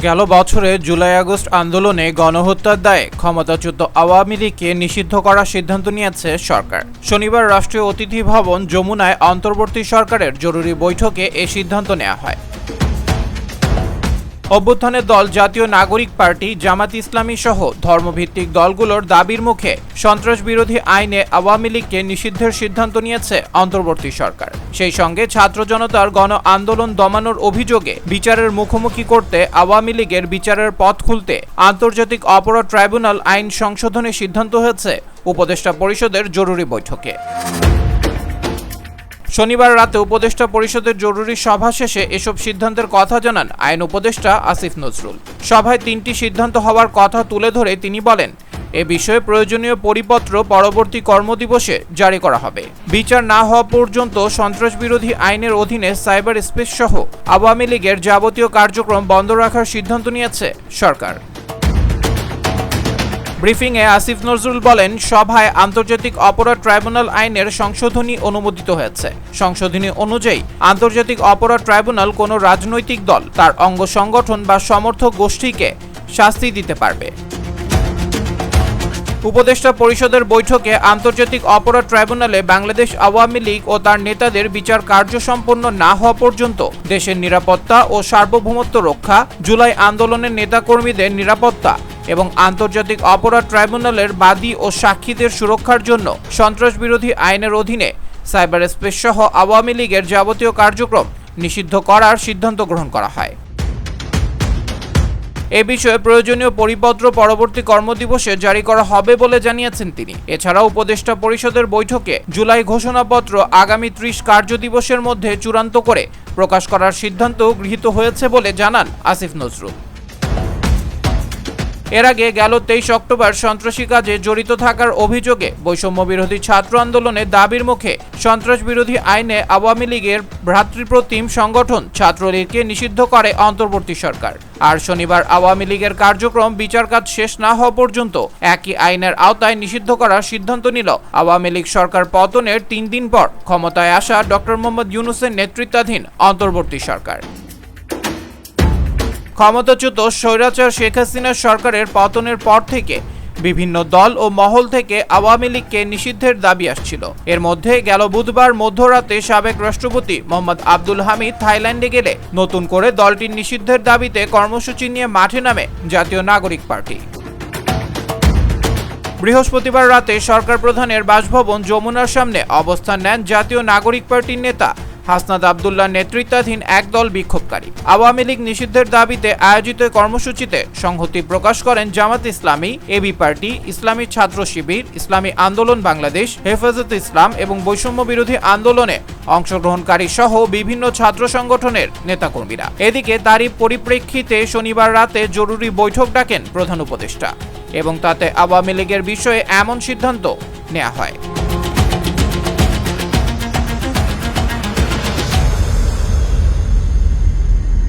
গেল বছরে July August আন্দোলনে গণহত্যার দায়ে ক্ষমতাচ্যুত আওয়ামী লীগকে নিষিদ্ধ করার সিদ্ধান্ত নিয়েছে সরকার। শনিবার রাষ্ট্রীয় অতিথি ভবন যমুনায় অন্তর্বর্তী সরকারের জরুরি বৈঠকে এ সিদ্ধান্ত নেওয়া হয়। অভ্যুত্থানের দল জাতীয় নাগরিক পার্টি, জামাত ইসলামী সহ ধর্মভিত্তিক দলগুলোর দাবির মুখে সন্ত্রাস বিরোধী আইনে আওয়ামী লীগকে নিষিদ্ধের সিদ্ধান্ত নিয়েছে অন্তর্বর্তী সরকার। সেই সঙ্গে ছাত্র জনতার গণ আন্দোলন দমানোর অভিযোগে বিচারের মুখোমুখি করতে আওয়ামী লীগের বিচারের পথ খুলতে আন্তর্জাতিক অপরাধ ট্রাইব্যুনাল আইন সংশোধনের সিদ্ধান্ত হয়েছে উপদেষ্টা পরিষদের জরুরি বৈঠকে। শনিবার রাতে উপদেষ্টা পরিষদের জরুরি সভা শেষে এসব সিদ্ধান্তের কথা জানান আইন উপদেষ্টা আসিফ নজরুল। সভায় 3টি সিদ্ধান্ত হওয়ার কথা তুলে ধরে তিনি বলেন, এ বিষয়ে প্রয়োজনীয় পরিপত্র পরবর্তী কর্মদিবসে জারি করা হবে। বিচার না হওয়া পর্যন্ত সন্ত্রাস বিরোধী আইনের অধীনে সাইবার স্পেস সহ আওয়ামী লীগের যাবতীয় কার্যক্রম বন্ধ রাখার সিদ্ধান্ত নিয়েছে সরকার। ব্রিফিংয়ে আসিফ নজরুল বলেন, সভায় আন্তর্জাতিক অপরাধ ট্রাইব্যুনাল আইনের সংশোধনী অনুমোদিত হয়েছে। সংশোধনী অনুযায়ী আন্তর্জাতিক অপরাধ ট্রাইব্যুনাল কোনো রাজনৈতিক দল, তার অঙ্গ সংগঠন বা সমর্থক গোষ্ঠীকে শাস্তি দিতে পারবে। উপদেষ্টা পরিষদের বৈঠকে আন্তর্জাতিক অপরাধ ট্রাইব্যুনালে বাংলাদেশ আওয়ামী লীগ ও তার নেতাদের বিচার কার্য সম্পন্ন না হওয়া পর্যন্ত দেশের নিরাপত্তা ও সার্বভৌমত্ব রক্ষা, জুলাই আন্দোলনের নেতাকর্মীদের নিরাপত্তা এবং আন্তর্জাতিক অপরাধ ট্রাইব্যুনালের বাদী ও সাক্ষীদের সুরক্ষার জন্য সন্ত্রাস বিরোধী আইনের অধীনে সাইবার স্পেস সহ আওয়ামী লীগের যাবতীয় কার্যক্রম নিষিদ্ধ করার সিদ্ধান্ত গ্রহণ করা হয়। এ বিষয়ে প্রয়োজনীয় পরিপত্র পরবর্তী কর্মদিবসে জারি করা হবে বলে জানিয়েছেন তিনি। এছাড়াও উপদেষ্টা পরিষদের বৈঠকে জুলাই ঘোষণাপত্র আগামী 30 কার্যদিবসের মধ্যে চূড়ান্ত করে প্রকাশ করার সিদ্ধান্ত গৃহীত হয়েছে বলে জানান আসিফ নজরুল। এর আগে গেল 23 অক্টোবর সন্ত্রাসী কাজে জড়িত থাকার অভিযোগে বৈষম্য বিরোধী ছাত্র আন্দোলনের দাবির মুখে সন্ত্রাস বিরোধী আইনে আওয়ামী লীগের ভ্রাতৃপ্রতিম সংগঠন ছাত্রলীগকে নিষিদ্ধ করে অন্তর্বর্তী সরকার। আর শনিবার আওয়ামী লীগের কার্যক্রম বিচার কাজ শেষ না হওয়া পর্যন্ত একই আইনের আওতায় নিষিদ্ধ করার সিদ্ধান্ত নিল আওয়ামী লীগ সরকার পতনের 3 দিন পর ক্ষমতায় আসা ডক্টর মোহাম্মদ ইউনূসের নেতৃত্বাধীন অন্তর্বর্তী সরকার। ক্ষমতাচ্যুত স্বৈরাচার শেখ হাসিনার সরকারের পতনের পর থেকে বিভিন্ন দল ও মহল থেকে আওয়ামী লীগকে নিষিদ্ধের দাবি আসছিল। এর মধ্যে গেল বুধবার মধ্যরাতে সাবেক রাষ্ট্রপতি মোহাম্মদ আব্দুল হামিদ থাইল্যান্ডে গেলে নতুন করে দলটির নিষিদ্ধের দাবিতে কর্মসূচি নিয়ে মাঠে নামে জাতীয় নাগরিক পার্টি। বৃহস্পতিবার রাতে সরকার প্রধানের বাসভবন যমুনার সামনে অবস্থান নেন জাতীয় নাগরিক পার্টির নেতা হাসনাত আব্দুল্লাহ নেতৃত্বাধীন একদল বিক্ষোভকারী। আওয়ামী লীগ নিষিদ্ধের দাবিতে আয়োজিত কর্মসূচিতে সংহতি প্রকাশ করেন জামাত ইসলামী, এবি পার্টি, ইসলামী ছাত্র শিবির, ইসলামী আন্দোলন বাংলাদেশ, হেফাজত ইসলাম এবং বৈষম্য বিরোধী আন্দোলনে অংশগ্রহণকারী সহ বিভিন্ন ছাত্র সংগঠনের নেতাকর্মীরা। এদিকে তারই পরিপ্রেক্ষিতে শনিবার রাতে জরুরি বৈঠক ডাকেন প্রধান উপদেষ্টা এবং তাতে আওয়ামী লীগের বিষয়ে এমন সিদ্ধান্ত নেওয়া হয়।